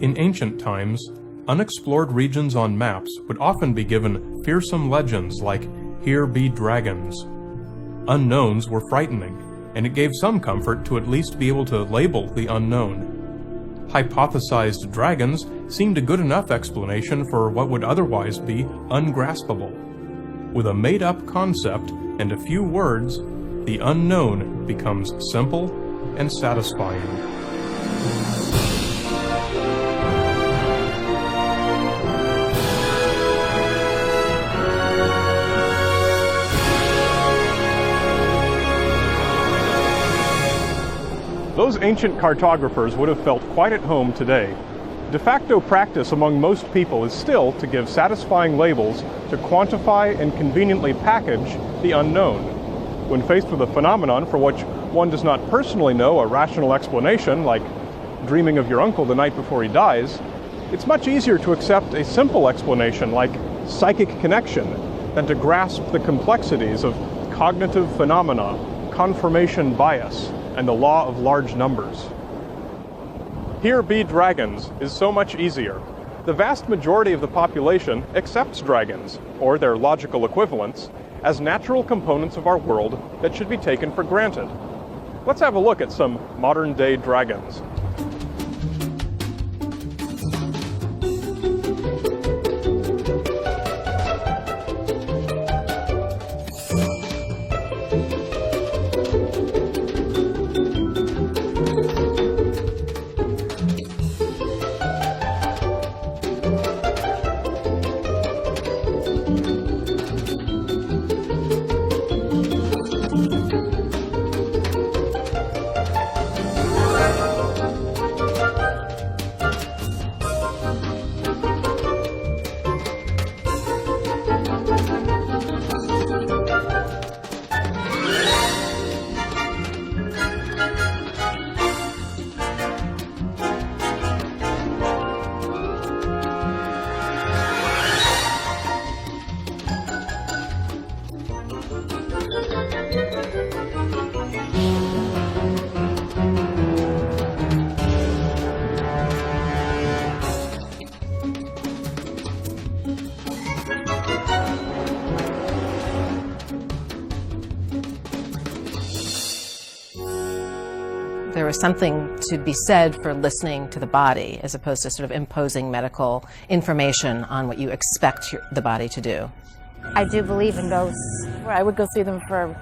In ancient times, unexplored regions on maps would often be given fearsome legends like, "Here be dragons." Unknowns were frightening, and it gave some comfort to at least be able to label the unknown. Hypothesized dragons seemed a good enough explanation for what would otherwise be ungraspable. With a made-up concept and a few words, the unknown becomes simple and satisfying. Those ancient cartographers would have felt quite at home today. De facto practice among most people is still to give satisfying labels to quantify and conveniently package the unknown. When faced with a phenomenon for which one does not personally know a rational explanation, like dreaming of your uncle the night before he dies, it's much easier to accept a simple explanation like psychic connection than to grasp the complexities of cognitive phenomena, confirmation bias, and the law of large numbers. Here be dragons is so much easier. The vast majority of the population accepts dragons, or their logical equivalents, as natural components of our world that should be taken for granted. Let's have a look at some modern-day dragons. There is something to be said for listening to the body as opposed to sort of imposing medical information on what you expect the body to do. I do believe in ghosts. I would go see them for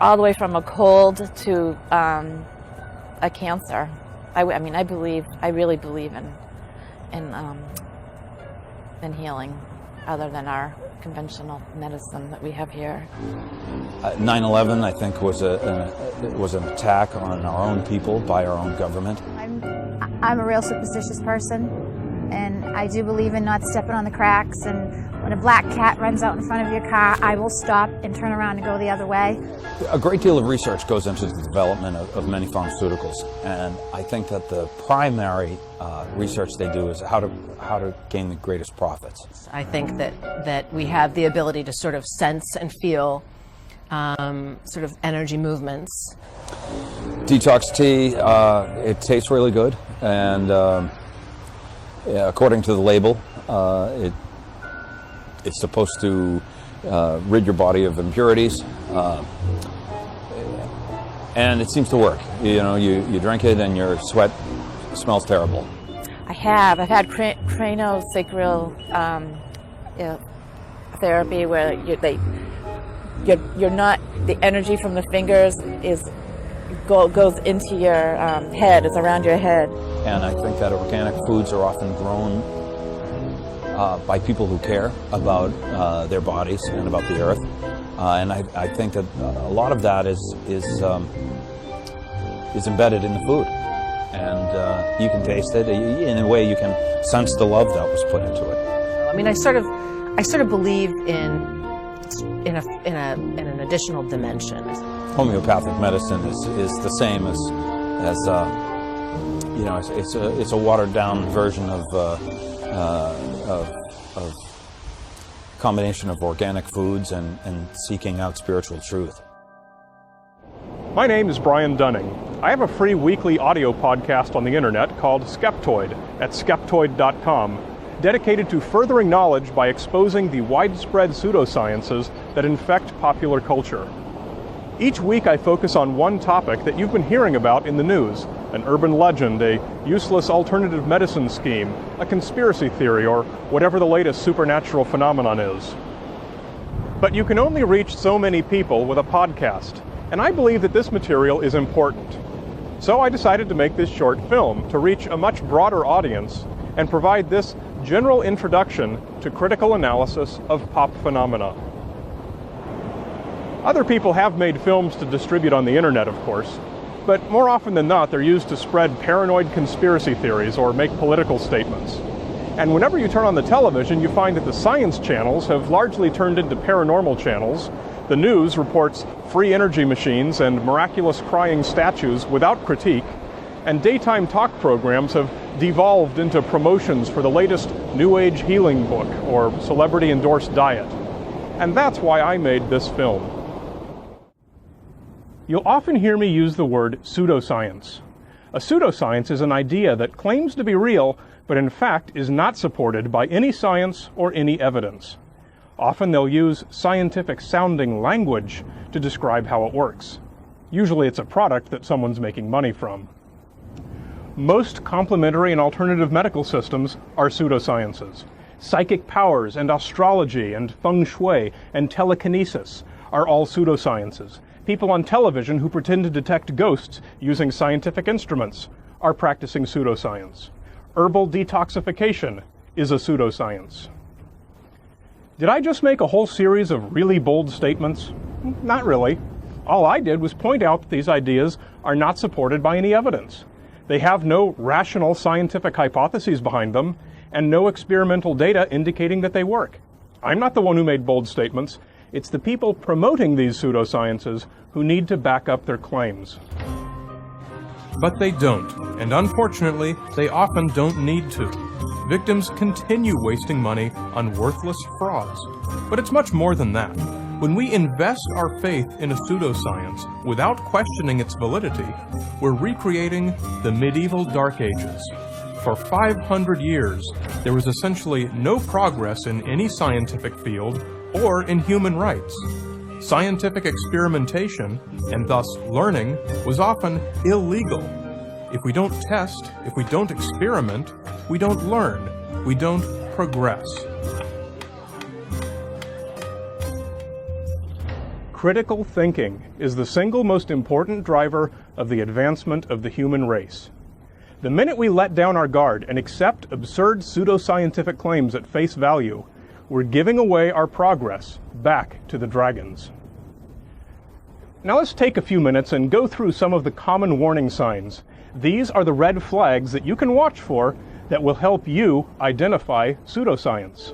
all the way from a cold to a cancer. I really believe in healing other than our conventional medicine that we have here. 9/11, I think, was an attack on our own people by our own government. I'm a real superstitious person, and I do believe in not stepping on the cracks, and when a black cat runs out in front of your car, I will stop and turn around and go the other way. A great deal of research goes into the development of many pharmaceuticals, and I think that the primary research they do is how to gain the greatest profits. I think that we have the ability to sort of sense and feel sort of energy movements. Detox tea, it tastes really good, and according to the label, it's supposed to rid your body of impurities, and it seems to work. You know, you drink it and your sweat smells terrible. I've had craniosacral therapy where you're not, the energy from the fingers goes into your head, it's around your head. And I think that organic foods are often grown by people who care about their bodies and about the earth. And I think that a lot of that is embedded in the food. And you can taste it. In a way, you can sense the love that was put into it. I mean, I sort of believe in an additional dimension. Homeopathic medicine is the same as you know, it's a watered down version of combination of organic foods and seeking out spiritual truth. My name is Brian Dunning. I have a free weekly audio podcast on the internet called Skeptoid at skeptoid.com, dedicated to furthering knowledge by exposing the widespread pseudosciences that infect popular culture. Each week I focus on one topic that you've been hearing about in the news, an urban legend, a useless alternative medicine scheme, a conspiracy theory, or whatever the latest supernatural phenomenon is. But you can only reach so many people with a podcast, and I believe that this material is important. So I decided to make this short film to reach a much broader audience and provide this general introduction to critical analysis of pop phenomena. Other people have made films to distribute on the internet, of course, but more often than not they're used to spread paranoid conspiracy theories or make political statements. And whenever you turn on the television, you find that the science channels have largely turned into paranormal channels. The news reports free energy machines and miraculous crying statues without critique, and daytime talk programs have devolved into promotions for the latest New Age healing book or celebrity-endorsed diet. And that's why I made this film. You'll often hear me use the word pseudoscience. A pseudoscience is an idea that claims to be real, but in fact is not supported by any science or any evidence. Often they'll use scientific-sounding language to describe how it works. Usually it's a product that someone's making money from. Most complementary and alternative medical systems are pseudosciences. Psychic powers and astrology and feng shui and telekinesis are all pseudosciences. People on television who pretend to detect ghosts using scientific instruments are practicing pseudoscience. Herbal detoxification is a pseudoscience. Did I just make a whole series of really bold statements? Not really. All I did was point out that these ideas are not supported by any evidence. They have no rational scientific hypotheses behind them, and no experimental data indicating that they work. I'm not the one who made bold statements. It's the people promoting these pseudosciences who need to back up their claims. But they don't, and unfortunately, they often don't need to. Victims continue wasting money on worthless frauds. But it's much more than that. When we invest our faith in a pseudoscience without questioning its validity, we're recreating the medieval Dark Ages. For 500 years, there was essentially no progress in any scientific field or in human rights. Scientific experimentation, and thus learning, was often illegal. If we don't test, if we don't experiment, we don't learn, we don't progress. Critical thinking is the single most important driver of the advancement of the human race. The minute we let down our guard and accept absurd pseudoscientific claims at face value, we're giving away our progress back to the dragons. Now let's take a few minutes and go through some of the common warning signs. These are the red flags that you can watch for that will help you identify pseudoscience.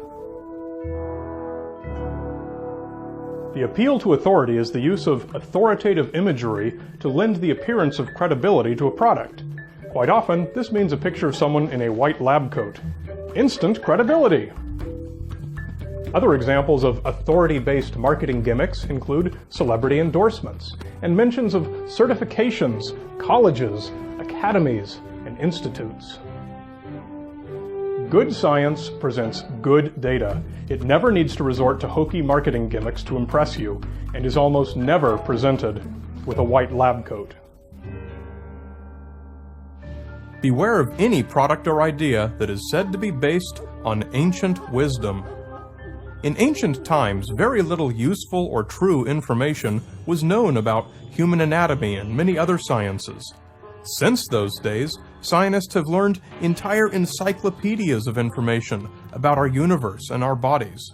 The appeal to authority is the use of authoritative imagery to lend the appearance of credibility to a product. Quite often, this means a picture of someone in a white lab coat. Instant credibility! Other examples of authority-based marketing gimmicks include celebrity endorsements and mentions of certifications, colleges, academies, and institutes. Good science presents good data. It never needs to resort to hokey marketing gimmicks to impress you, and is almost never presented with a white lab coat. Beware of any product or idea that is said to be based on ancient wisdom. In ancient times, very little useful or true information was known about human anatomy and many other sciences. Since those days, scientists have learned entire encyclopedias of information about our universe and our bodies.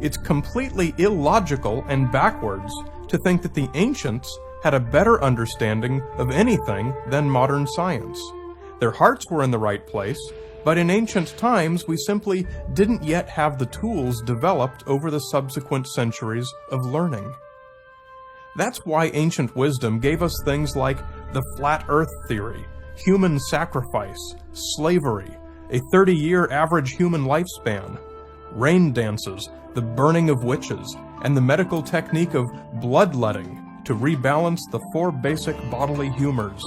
It's completely illogical and backwards to think that the ancients had a better understanding of anything than modern science. Their hearts were in the right place, but in ancient times we simply didn't yet have the tools developed over the subsequent centuries of learning. That's why ancient wisdom gave us things like the flat earth theory, human sacrifice, slavery, a 30-year average human lifespan, rain dances, the burning of witches, and the medical technique of bloodletting to rebalance the 4 basic bodily humors: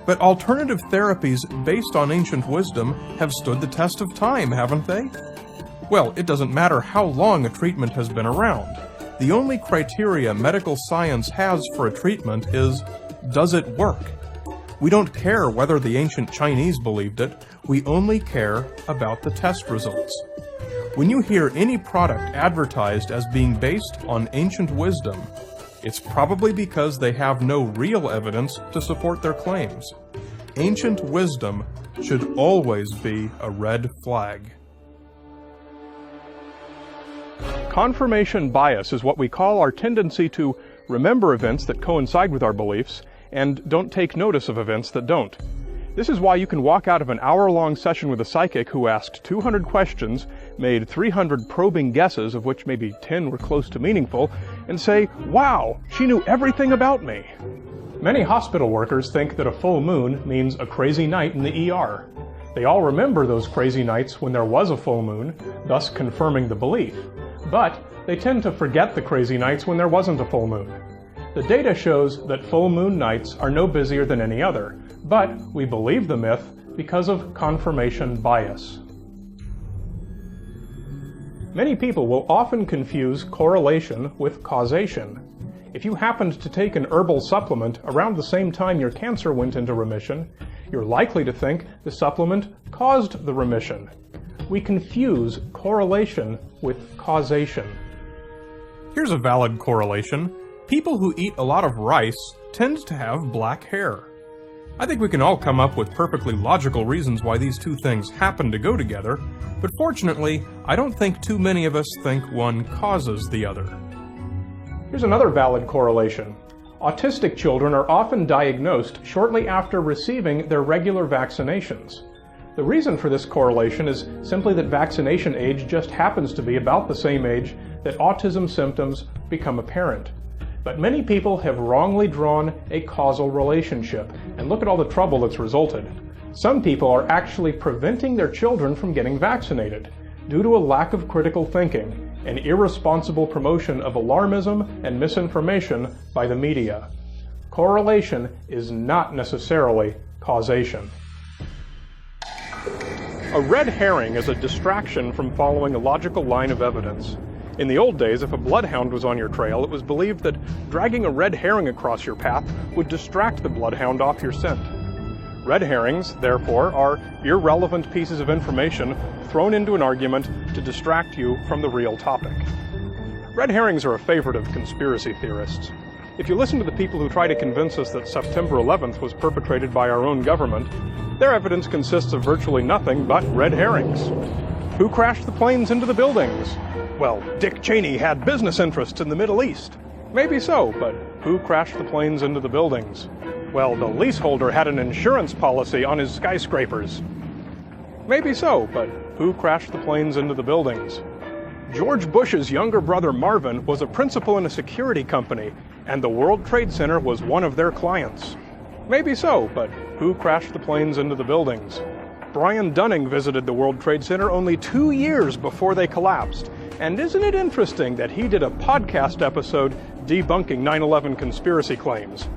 But alternative therapies based on ancient wisdom have stood the test of time, haven't they? Well, it doesn't matter how long a treatment has been around. The only criteria medical science has for a treatment is, does it work? We don't care whether the ancient Chinese believed it, we only care about the test results. When you hear any product advertised as being based on ancient wisdom, it's probably because they have no real evidence to support their claims. Ancient wisdom should always be a red flag. Confirmation bias is what we call our tendency to remember events that coincide with our beliefs and don't take notice of events that don't. This is why you can walk out of an hour-long session with a psychic who asked 200 questions, made 300 probing guesses, of which maybe 10 were close to meaningful, and say, wow, she knew everything about me. Many hospital workers think that a full moon means a crazy night in the ER. They all remember those crazy nights when there was a full moon, thus confirming the belief. But they tend to forget the crazy nights when there wasn't a full moon. The data shows that full moon nights are no busier than any other, but we believe the myth because of confirmation bias. Many people will often confuse correlation with causation. If you happened to take an herbal supplement around the same time your cancer went into remission, you're likely to think the supplement caused the remission. We confuse correlation with causation. Here's a valid correlation. People who eat a lot of rice tend to have black hair. I think we can all come up with perfectly logical reasons why these two things happen to go together, but fortunately, I don't think too many of us think one causes the other. Here's another valid correlation. Autistic children are often diagnosed shortly after receiving their regular vaccinations. The reason for this correlation is simply that vaccination age just happens to be about the same age that autism symptoms become apparent. But many people have wrongly drawn a causal relationship, and look at all the trouble that's resulted. Some people are actually preventing their children from getting vaccinated due to a lack of critical thinking and irresponsible promotion of alarmism and misinformation by the media. Correlation is not necessarily causation. A red herring is a distraction from following a logical line of evidence. In the old days, if a bloodhound was on your trail, it was believed that dragging a red herring across your path would distract the bloodhound off your scent. Red herrings, therefore, are irrelevant pieces of information thrown into an argument to distract you from the real topic. Red herrings are a favorite of conspiracy theorists. If you listen to the people who try to convince us that September 11th was perpetrated by our own government, their evidence consists of virtually nothing but red herrings. Who crashed the planes into the buildings? Well, Dick Cheney had business interests in the Middle East. Maybe so, but who crashed the planes into the buildings? Well, the leaseholder had an insurance policy on his skyscrapers. Maybe so, but who crashed the planes into the buildings? George Bush's younger brother Marvin was a principal in a security company, and the World Trade Center was one of their clients. Maybe so, but who crashed the planes into the buildings? Brian Dunning visited the World Trade Center only 2 years before they collapsed. And isn't it interesting that he did a podcast episode debunking 9/11 conspiracy claims?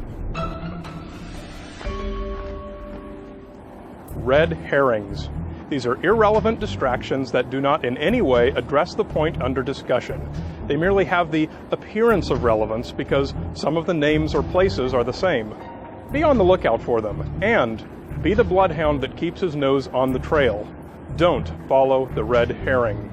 Red herrings. These are irrelevant distractions that do not in any way address the point under discussion. They merely have the appearance of relevance because some of the names or places are the same. Be on the lookout for them, and be the bloodhound that keeps his nose on the trail. Don't follow the red herring.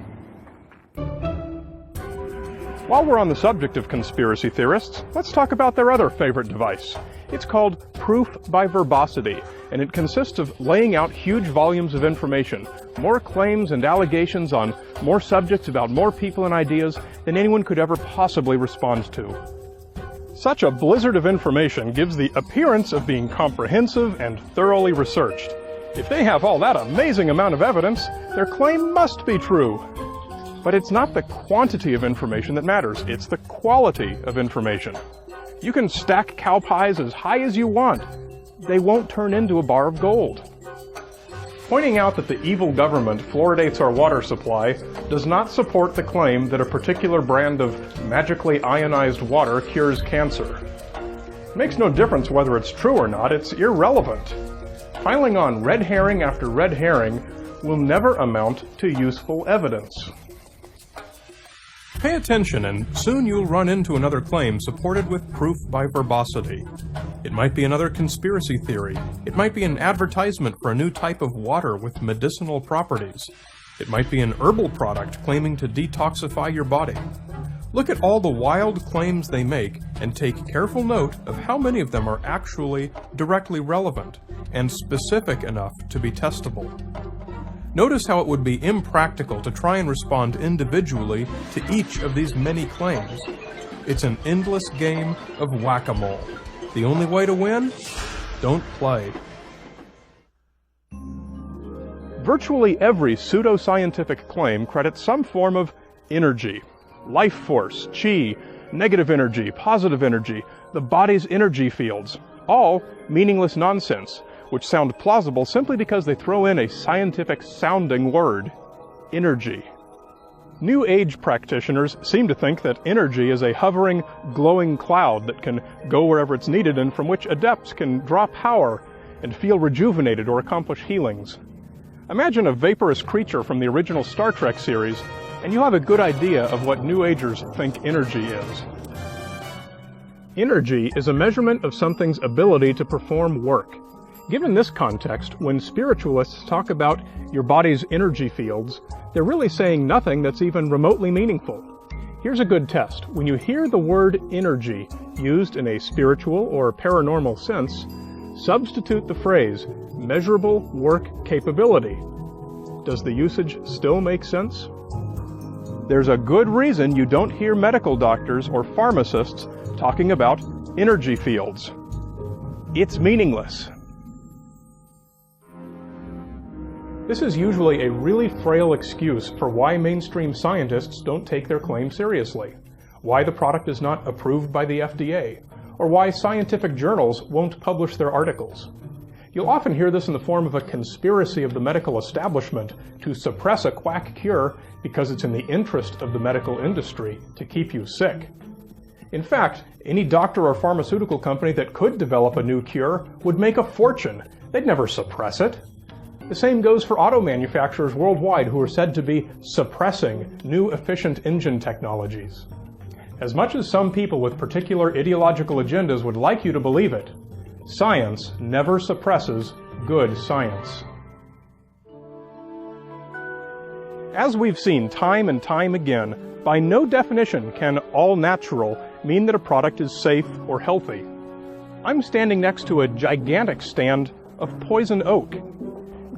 While we're on the subject of conspiracy theorists, let's talk about their other favorite device. It's called proof by verbosity, and it consists of laying out huge volumes of information, more claims and allegations on more subjects about more people and ideas than anyone could ever possibly respond to. Such a blizzard of information gives the appearance of being comprehensive and thoroughly researched. If they have all that amazing amount of evidence, their claim must be true. But it's not the quantity of information that matters, it's the quality of information. You can stack cow pies as high as you want. They won't turn into a bar of gold. Pointing out that the evil government fluoridates our water supply does not support the claim that a particular brand of magically ionized water cures cancer. Makes no difference whether it's true or not, it's irrelevant. Piling on red herring after red herring will never amount to useful evidence. Pay attention, and soon you'll run into another claim supported with proof by verbosity. It might be another conspiracy theory. It might be an advertisement for a new type of water with medicinal properties. It might be an herbal product claiming to detoxify your body. Look at all the wild claims they make and take careful note of how many of them are actually directly relevant and specific enough to be testable. Notice how it would be impractical to try and respond individually to each of these many claims. It's an endless game of whack-a-mole. The only way to win? Don't play. Virtually every pseudoscientific claim credits some form of energy. Life force, chi, negative energy, positive energy, the body's energy fields, all meaningless nonsense, which sound plausible simply because they throw in a scientific-sounding word, energy. New Age practitioners seem to think that energy is a hovering, glowing cloud that can go wherever it's needed and from which adepts can draw power and feel rejuvenated or accomplish healings. Imagine a vaporous creature from the original Star Trek series, and you'll have a good idea of what New Agers think energy is. Energy is a measurement of something's ability to perform work. Given this context, when spiritualists talk about your body's energy fields, they're really saying nothing that's even remotely meaningful. Here's a good test. When you hear the word energy used in a spiritual or paranormal sense, substitute the phrase measurable work capability. Does the usage still make sense? There's a good reason you don't hear medical doctors or pharmacists talking about energy fields. It's meaningless. This is usually a really frail excuse for why mainstream scientists don't take their claim seriously, why the product is not approved by the FDA, or why scientific journals won't publish their articles. You'll often hear this in the form of a conspiracy of the medical establishment to suppress a quack cure because it's in the interest of the medical industry to keep you sick. In fact, any doctor or pharmaceutical company that could develop a new cure would make a fortune. They'd never suppress it. The same goes for auto manufacturers worldwide who are said to be suppressing new efficient engine technologies. As much as some people with particular ideological agendas would like you to believe it, science never suppresses good science. As we've seen time and time again, by no definition can all natural mean that a product is safe or healthy. I'm standing next to a gigantic stand of poison oak.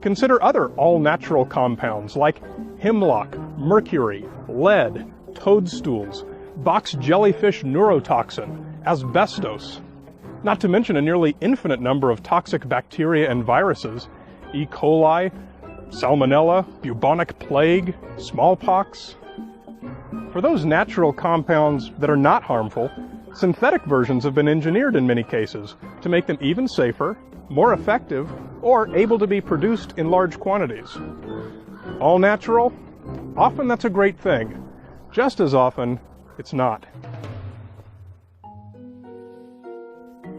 Consider other all-natural compounds like hemlock, mercury, lead, toadstools, box jellyfish neurotoxin, asbestos, not to mention a nearly infinite number of toxic bacteria and viruses, E. coli, salmonella, bubonic plague, smallpox. For those natural compounds that are not harmful, synthetic versions have been engineered in many cases to make them even safer, more effective, or able to be produced in large quantities. All natural? Often that's a great thing. Just as often, it's not.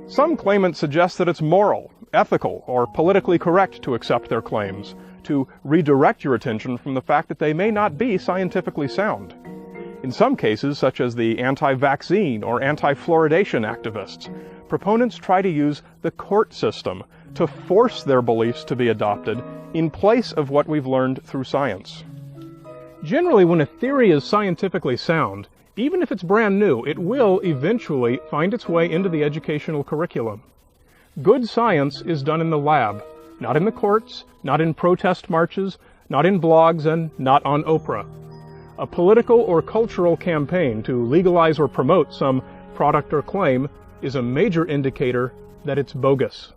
Some claimants suggest that it's moral, ethical, or politically correct to accept their claims, to redirect your attention from the fact that they may not be scientifically sound. In some cases, such as the anti-vaccine or anti-fluoridation activists, proponents try to use the court system to force their beliefs to be adopted in place of what we've learned through science. Generally, when a theory is scientifically sound, even if it's brand new, it will eventually find its way into the educational curriculum. Good science is done in the lab, not in the courts, not in protest marches, not in blogs, and not on Oprah. A political or cultural campaign to legalize or promote some product or claim is a major indicator that it's bogus.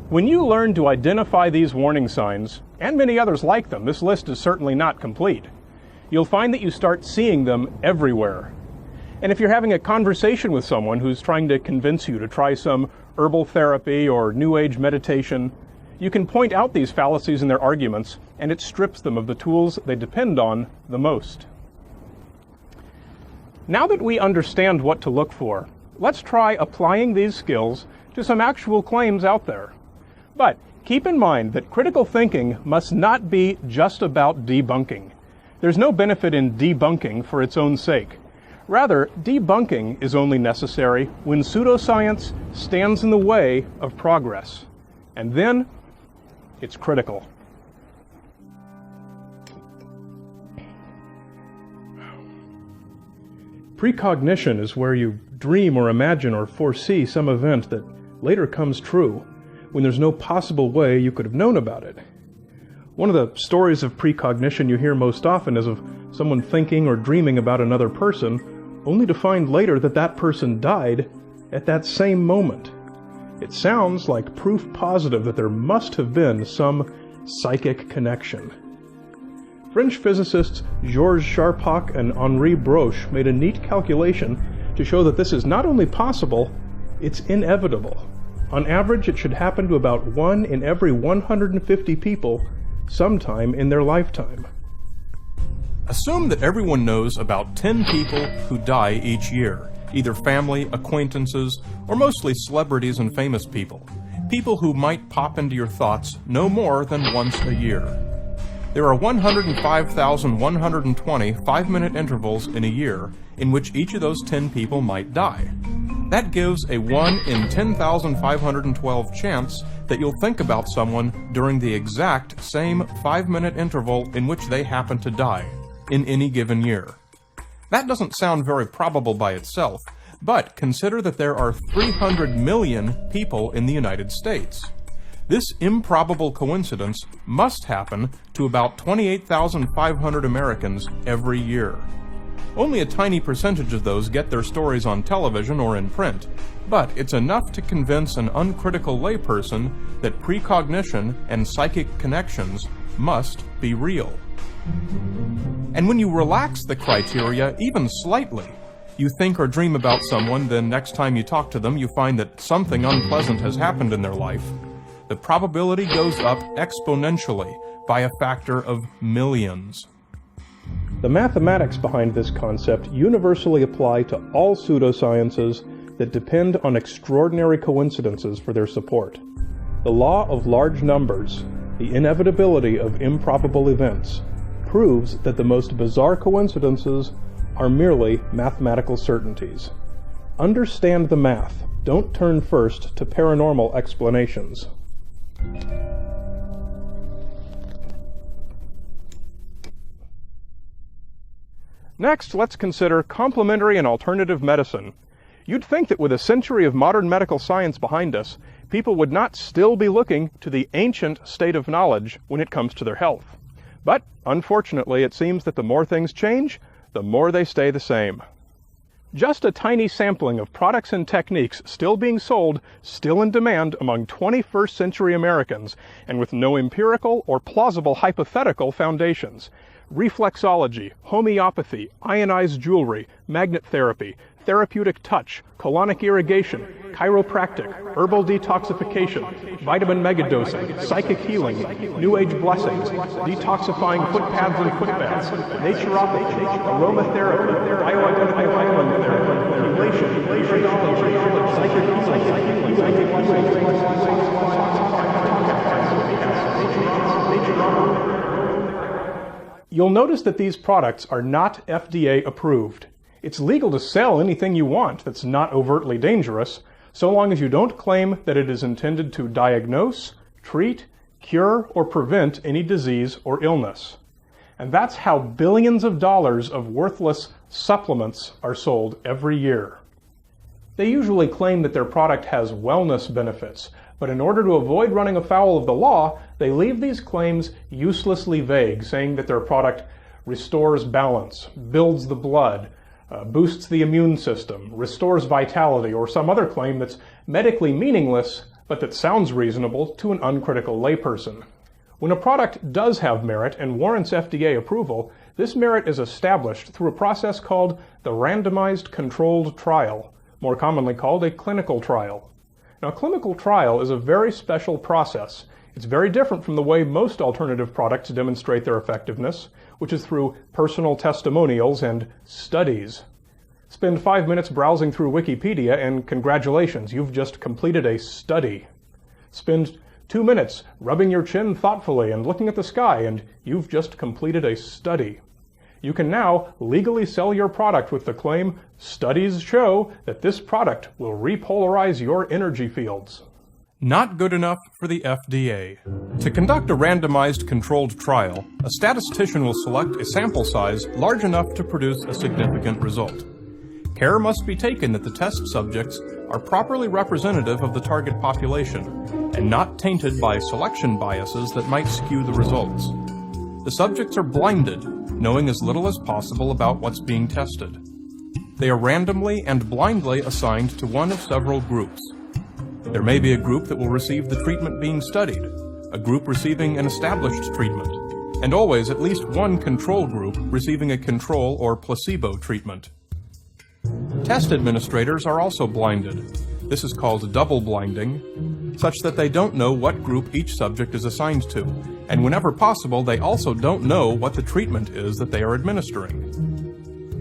When you learn to identify these warning signs, and many others like them, this list is certainly not complete, you'll find that you start seeing them everywhere. And if you're having a conversation with someone who's trying to convince you to try some herbal therapy or New Age meditation, you can point out these fallacies in their arguments, and it strips them of the tools they depend on the most. Now that we understand what to look for, let's try applying these skills to some actual claims out there. But keep in mind that critical thinking must not be just about debunking. There's no benefit in debunking for its own sake. Rather, debunking is only necessary when pseudoscience stands in the way of progress. And then, it's critical. Precognition is where you dream or imagine or foresee some event that later comes true, when there's no possible way you could have known about it. One of the stories of precognition you hear most often is of someone thinking or dreaming about another person, only to find later that that person died at that same moment. It sounds like proof positive that there must have been some psychic connection. French physicists Georges Charpak and Henri Broche made a neat calculation to show that this is not only possible, it's inevitable. On average, it should happen to about 1 in every 150 people sometime in their lifetime. Assume that everyone knows about 10 people who die each year, either family, acquaintances, or mostly celebrities and famous people. People who might pop into your thoughts no more than once a year. There are 105,120 5-minute intervals in a year in which each of those 10 people might die. That gives a 1 in 10,512 chance that you'll think about someone during the exact same 5-minute interval in which they happen to die, in any given year. That doesn't sound very probable by itself, but consider that there are 300 million people in the United States. This improbable coincidence must happen to about 28,500 Americans every year. Only a tiny percentage of those get their stories on television or in print, but it's enough to convince an uncritical layperson that precognition and psychic connections must be real. And when you relax the criteria even slightly, you think or dream about someone, then next time you talk to them you find that something unpleasant has happened in their life, the probability goes up exponentially by a factor of millions. The mathematics behind this concept universally apply to all pseudosciences that depend on extraordinary coincidences for their support. The law of large numbers, the inevitability of improbable events, proves that the most bizarre coincidences are merely mathematical certainties. Understand the math. Don't turn first to paranormal explanations. Next, let's consider complementary and alternative medicine. You'd think that with a century of modern medical science behind us, people would not still be looking to the ancient state of knowledge when it comes to their health. But, unfortunately, it seems that the more things change, the more they stay the same. Just a tiny sampling of products and techniques still being sold, still in demand among 21st century Americans, and with no empirical or plausible hypothetical foundations. Reflexology, homeopathy, ionized jewelry, magnet therapy, therapeutic touch, colonic irrigation, chiropractic, herbal detoxification, vitamin megadosing, psychic healing, New Age blessings, detoxifying foot pads and foot baths, naturopathy, aromatherapy, bioidentical island therapy, psychic healing, You'll notice that these products are not FDA approved. It's legal to sell anything you want that's not overtly dangerous, so long as you don't claim that it is intended to diagnose, treat, cure, or prevent any disease or illness. And that's how billions of dollars of worthless supplements are sold every year. They usually claim that their product has wellness benefits, but in order to avoid running afoul of the law, they leave these claims uselessly vague, saying that their product restores balance, builds the blood, boosts the immune system, restores vitality, or some other claim that's medically meaningless, but that sounds reasonable to an uncritical layperson. When a product does have merit and warrants FDA approval, this merit is established through a process called the randomized controlled trial, more commonly called a clinical trial. Now, a clinical trial is a very special process. It's very different from the way most alternative products demonstrate their effectiveness, which is through personal testimonials and studies. Spend 5 minutes browsing through Wikipedia and congratulations, you've just completed a study. Spend 2 minutes rubbing your chin thoughtfully and looking at the sky and you've just completed a study. You can now legally sell your product with the claim, "Studies show that this product will repolarize your energy fields." Not good enough for the FDA. To conduct a randomized controlled trial, a statistician will select a sample size large enough to produce a significant result. Care must be taken that the test subjects are properly representative of the target population and not tainted by selection biases that might skew the results. The subjects are blinded, knowing as little as possible about what's being tested. They are randomly and blindly assigned to one of several groups. There may be a group that will receive the treatment being studied, a group receiving an established treatment, and always at least one control group receiving a control or placebo treatment. Test administrators are also blinded. This is called double blinding, such that they don't know what group each subject is assigned to, and whenever possible, they also don't know what the treatment is that they are administering.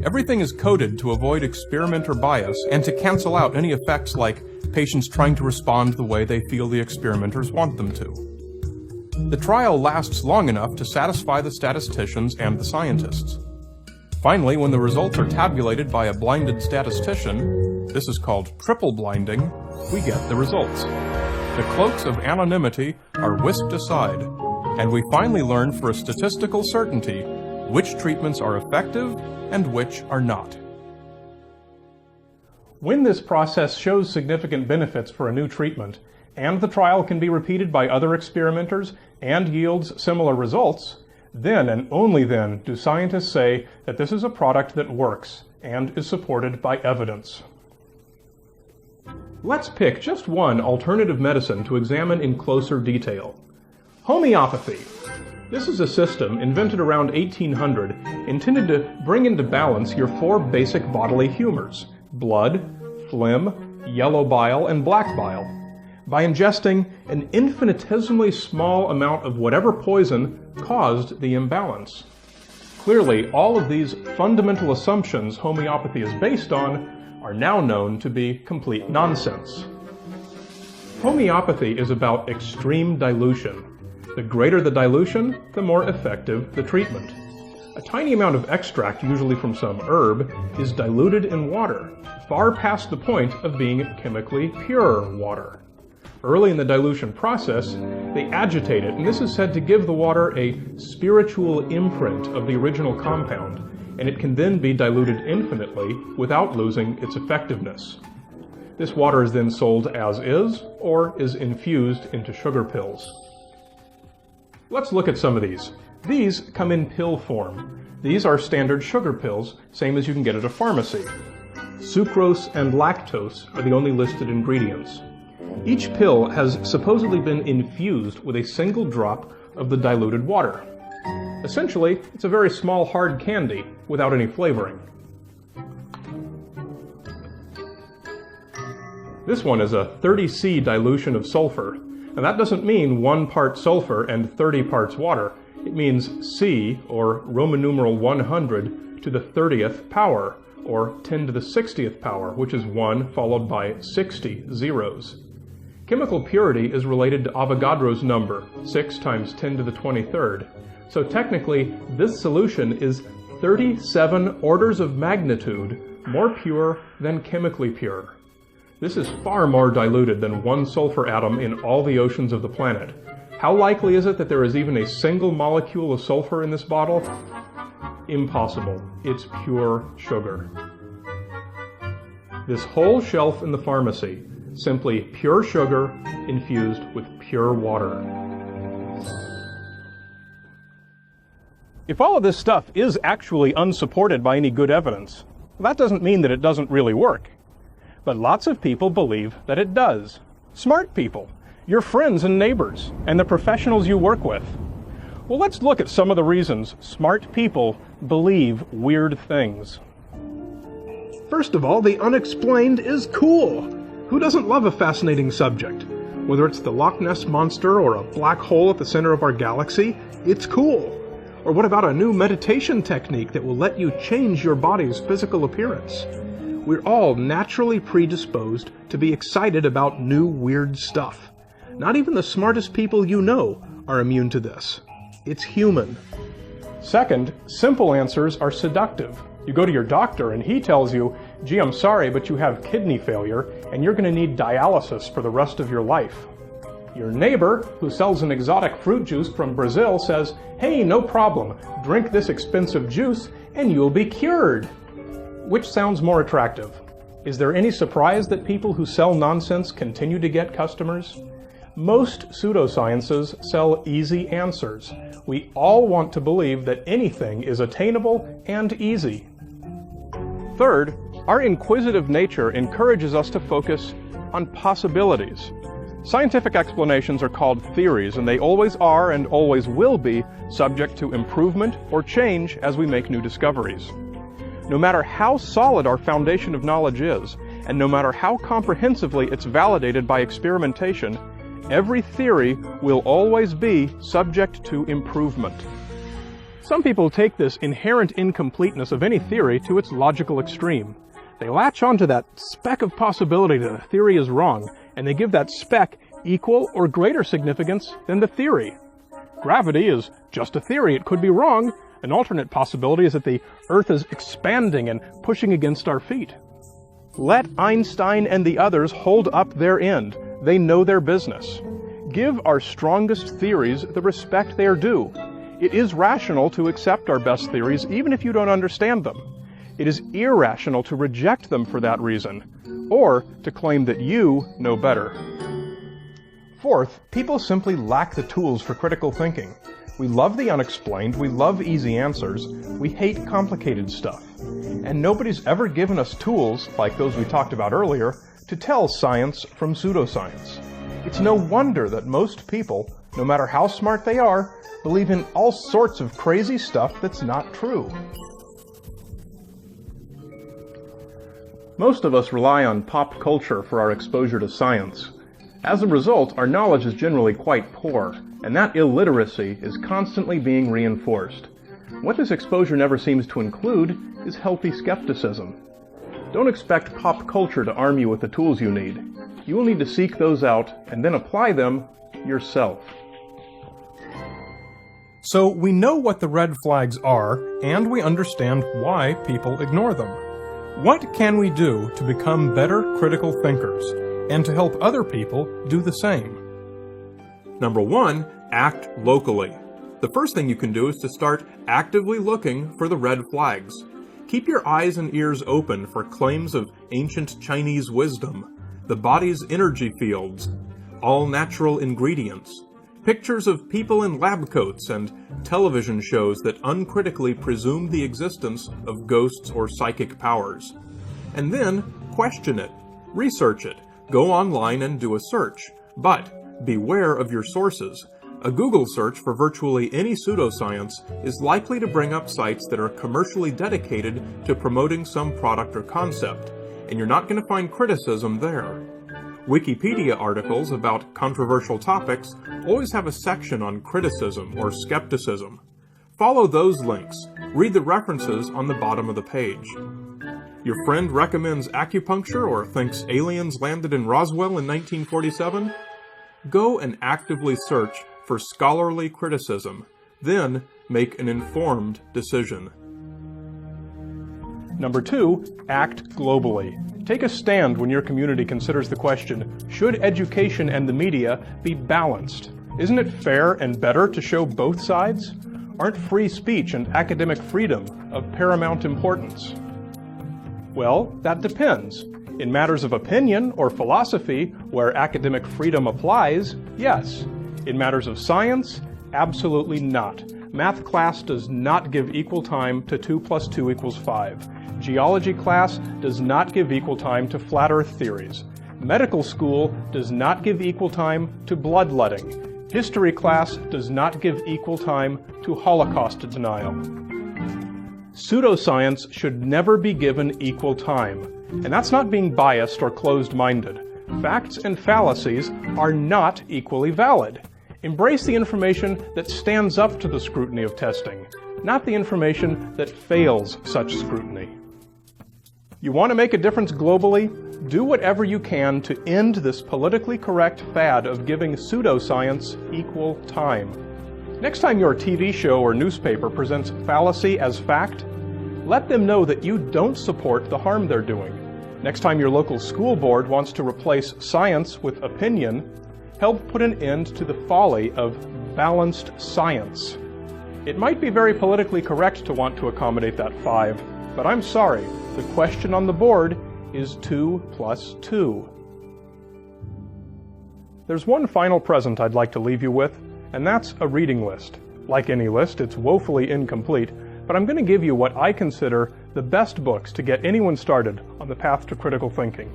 Everything is coded to avoid experimenter bias and to cancel out any effects like patients trying to respond the way they feel the experimenters want them to. The trial lasts long enough to satisfy the statisticians and the scientists. Finally, when the results are tabulated by a blinded statistician, this is called triple blinding, we get the results. The cloaks of anonymity are whisked aside, and we finally learn for a statistical certainty which treatments are effective and which are not. When this process shows significant benefits for a new treatment, and the trial can be repeated by other experimenters and yields similar results, then and only then do scientists say that this is a product that works and is supported by evidence. Let's pick just one alternative medicine to examine in closer detail. Homeopathy. This is a system invented around 1800 intended to bring into balance your 4 basic bodily humors: blood, phlegm, yellow bile, and black bile, by ingesting an infinitesimally small amount of whatever poison caused the imbalance. Clearly, all of these fundamental assumptions homeopathy is based on are now known to be complete nonsense. Homeopathy is about extreme dilution. The greater the dilution, the more effective the treatment. A tiny amount of extract, usually from some herb, is diluted in water, far past the point of being chemically pure water. Early in the dilution process, they agitate it, and this is said to give the water a spiritual imprint of the original compound, and it can then be diluted infinitely without losing its effectiveness. This water is then sold as is, or is infused into sugar pills. Let's look at some of these. These come in pill form. These are standard sugar pills, same as you can get at a pharmacy. Sucrose and lactose are the only listed ingredients. Each pill has supposedly been infused with a single drop of the diluted water. Essentially, it's a very small hard candy without any flavoring. This one is a 30C dilution of sulfur, and that doesn't mean 1 part sulfur and 30 parts water. It means C, or Roman numeral 100 to the 30th power, or 10 to the 60th power, which is 1 followed by 60 zeros. Chemical purity is related to Avogadro's number, 6 times 10 to the 23rd. So technically, this solution is 37 orders of magnitude more pure than chemically pure. This is far more diluted than 1 sulfur atom in all the oceans of the planet. How likely is it that there is even a single molecule of sulfur in this bottle? Impossible. It's pure sugar. This whole shelf in the pharmacy, simply pure sugar infused with pure water. If all of this stuff is actually unsupported by any good evidence, that doesn't mean that it doesn't really work. But lots of people believe that it does. Smart people, your friends and neighbors, and the professionals you work with. Well, let's look at some of the reasons smart people believe weird things. First of all, the unexplained is cool. Who doesn't love a fascinating subject? Whether it's the Loch Ness Monster or a black hole at the center of our galaxy, it's cool. Or what about a new meditation technique that will let you change your body's physical appearance? We're all naturally predisposed to be excited about new weird stuff. Not even the smartest people you know are immune to this. It's human. Second, simple answers are seductive. You go to your doctor and he tells you, gee, I'm sorry, but you have kidney failure and you're going to need dialysis for the rest of your life. Your neighbor, who sells an exotic fruit juice from Brazil, says, hey, no problem, drink this expensive juice and you'll be cured. Which sounds more attractive? Is there any surprise that people who sell nonsense continue to get customers? Most pseudosciences sell easy answers. We all want to believe that anything is attainable and easy. Third, our inquisitive nature encourages us to focus on possibilities. Scientific explanations are called theories, and they always are and always will be subject to improvement or change as we make new discoveries. No matter how solid our foundation of knowledge is, and no matter how comprehensively it's validated by experimentation, every theory will always be subject to improvement. Some people take this inherent incompleteness of any theory to its logical extreme. They latch onto that speck of possibility that a theory is wrong, and they give that speck equal or greater significance than the theory. Gravity is just a theory. It could be wrong. An alternate possibility is that the Earth is expanding and pushing against our feet. Let Einstein and the others hold up their end. They know their business. Give our strongest theories the respect they are due. It is rational to accept our best theories even if you don't understand them. It is irrational to reject them for that reason, or to claim that you know better. Fourth, people simply lack the tools for critical thinking. We love the unexplained, we love easy answers, we hate complicated stuff. And nobody's ever given us tools, like those we talked about earlier, to tell science from pseudoscience. It's no wonder that most people, no matter how smart they are, believe in all sorts of crazy stuff that's not true. Most of us rely on pop culture for our exposure to science. As a result, our knowledge is generally quite poor, and that illiteracy is constantly being reinforced. What this exposure never seems to include is healthy skepticism. Don't expect pop culture to arm you with the tools you need. You will need to seek those out and then apply them yourself. So we know what the red flags are, and we understand why people ignore them. What can we do to become better critical thinkers, and to help other people do the same? Number 1, act locally. The first thing you can do is to start actively looking for the red flags. Keep your eyes and ears open for claims of ancient Chinese wisdom, the body's energy fields, all natural ingredients, pictures of people in lab coats, and television shows that uncritically presume the existence of ghosts or psychic powers. And then question it, research it, go online and do a search. But beware of your sources. A Google search for virtually any pseudoscience is likely to bring up sites that are commercially dedicated to promoting some product or concept, and you're not going to find criticism there. Wikipedia articles about controversial topics always have a section on criticism or skepticism. Follow those links. Read the references on the bottom of the page. Your friend recommends acupuncture or thinks aliens landed in Roswell in 1947? Go and actively search for scholarly criticism. Then make an informed decision. Number 2, act globally. Take a stand when your community considers the question, should education and the media be balanced? Isn't it fair and better to show both sides? Aren't free speech and academic freedom of paramount importance? Well, that depends. In matters of opinion or philosophy, where academic freedom applies, yes. In matters of science, absolutely not. Math class does not give equal time to 2 + 2 = 5. Geology class does not give equal time to flat earth theories. Medical school does not give equal time to bloodletting. History class does not give equal time to Holocaust denial. Pseudoscience should never be given equal time. And that's not being biased or closed-minded. Facts and fallacies are not equally valid. Embrace the information that stands up to the scrutiny of testing, not the information that fails such scrutiny. You want to make a difference globally? Do whatever you can to end this politically correct fad of giving pseudoscience equal time. Next time your TV show or newspaper presents fallacy as fact, let them know that you don't support the harm they're doing. Next time your local school board wants to replace science with opinion, help put an end to the folly of balanced science. It might be very politically correct to want to accommodate that 5, but I'm sorry, the question on the board is 2 plus 2. There's one final present I'd like to leave you with, and that's a reading list. Like any list, it's woefully incomplete, but I'm going to give you what I consider the best books to get anyone started on the path to critical thinking.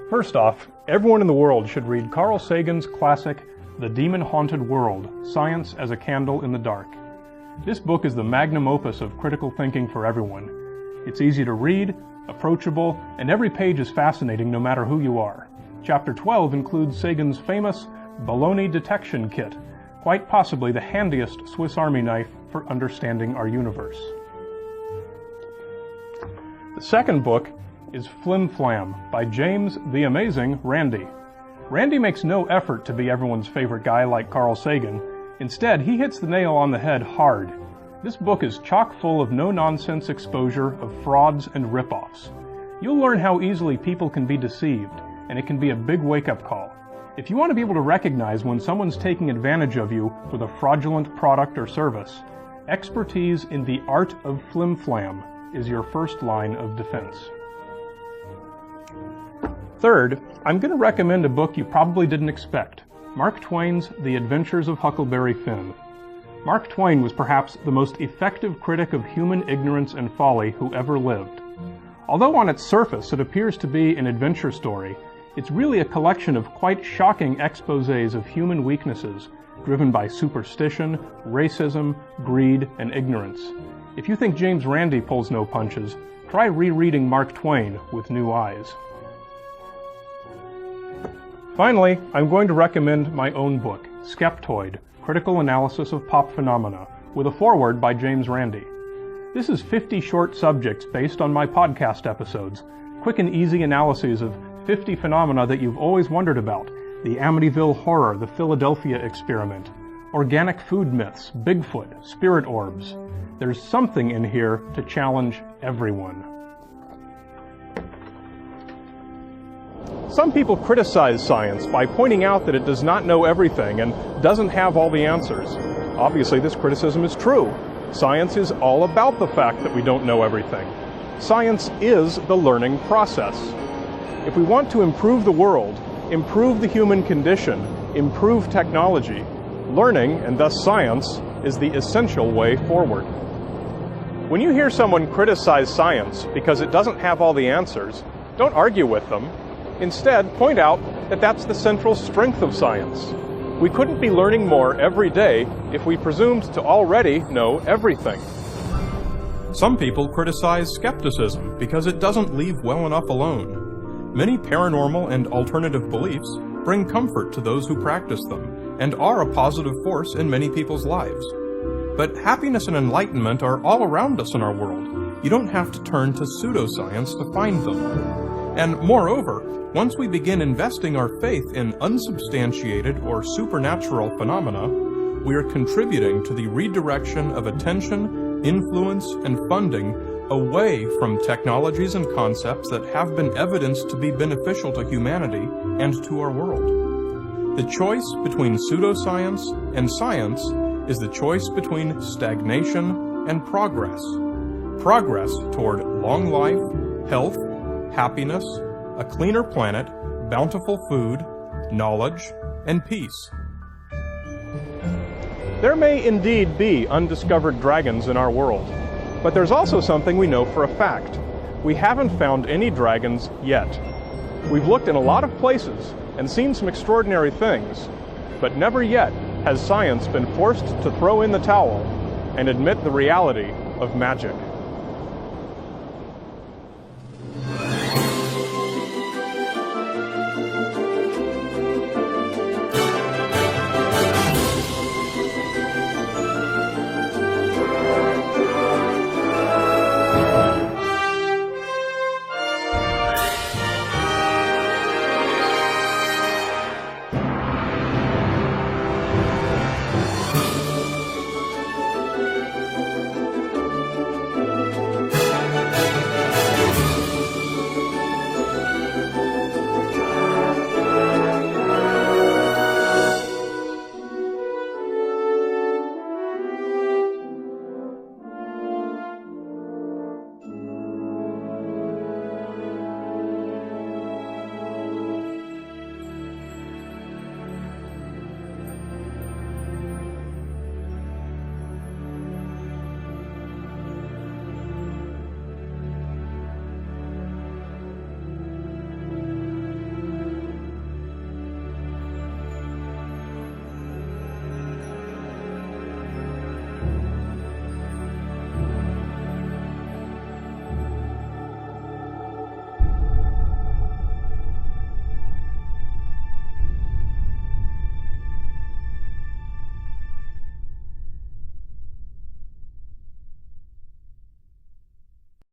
First off, everyone in the world should read Carl Sagan's classic, The Demon-Haunted World, Science as a Candle in the Dark. This book is the magnum opus of critical thinking for everyone. It's easy to read, approachable, and every page is fascinating no matter who you are. Chapter 12 includes Sagan's famous baloney detection kit, quite possibly the handiest Swiss Army knife for understanding our universe. The second book is Flim Flam by James the Amazing Randi. Randi makes no effort to be everyone's favorite guy like Carl Sagan. Instead, he hits the nail on the head hard. This book is chock full of no-nonsense exposure of frauds and rip-offs. You'll learn how easily people can be deceived, and it can be a big wake-up call. If you want to be able to recognize when someone's taking advantage of you with a fraudulent product or service, expertise in the art of flim flam is your first line of defense. Third, I'm going to recommend a book you probably didn't expect, Mark Twain's The Adventures of Huckleberry Finn. Mark Twain was perhaps the most effective critic of human ignorance and folly who ever lived. Although on its surface it appears to be an adventure story, it's really a collection of quite shocking exposés of human weaknesses driven by superstition, racism, greed, and ignorance. If you think James Randi pulls no punches, try rereading Mark Twain with new eyes. Finally, I'm going to recommend my own book, Skeptoid, Critical Analysis of Pop Phenomena, with a foreword by James Randi. This is 50 short subjects based on my podcast episodes, quick and easy analyses of 50 phenomena that you've always wondered about: the Amityville Horror, the Philadelphia Experiment, organic food myths, Bigfoot, spirit orbs. There's something in here to challenge everyone. Some people criticize science by pointing out that it does not know everything and doesn't have all the answers. Obviously, this criticism is true. Science is all about the fact that we don't know everything. Science is the learning process. If we want to improve the world, improve the human condition, improve technology, learning, and thus science, is the essential way forward. When you hear someone criticize science because it doesn't have all the answers, don't argue with them. Instead, point out that that's the central strength of science. We couldn't be learning more every day if we presumed to already know everything. Some people criticize skepticism because it doesn't leave well enough alone. Many paranormal and alternative beliefs bring comfort to those who practice them and are a positive force in many people's lives. But happiness and enlightenment are all around us in our world. You don't have to turn to pseudoscience to find them. And moreover, once we begin investing our faith in unsubstantiated or supernatural phenomena, we are contributing to the redirection of attention, influence, and funding away from technologies and concepts that have been evidenced to be beneficial to humanity and to our world. The choice between pseudoscience and science is the choice between stagnation and progress. Progress toward long life, health, happiness, a cleaner planet, bountiful food, knowledge, and peace. There may indeed be undiscovered dragons in our world, but there's also something we know for a fact. We haven't found any dragons yet. We've looked in a lot of places and seen some extraordinary things, but never yet has science been forced to throw in the towel and admit the reality of magic.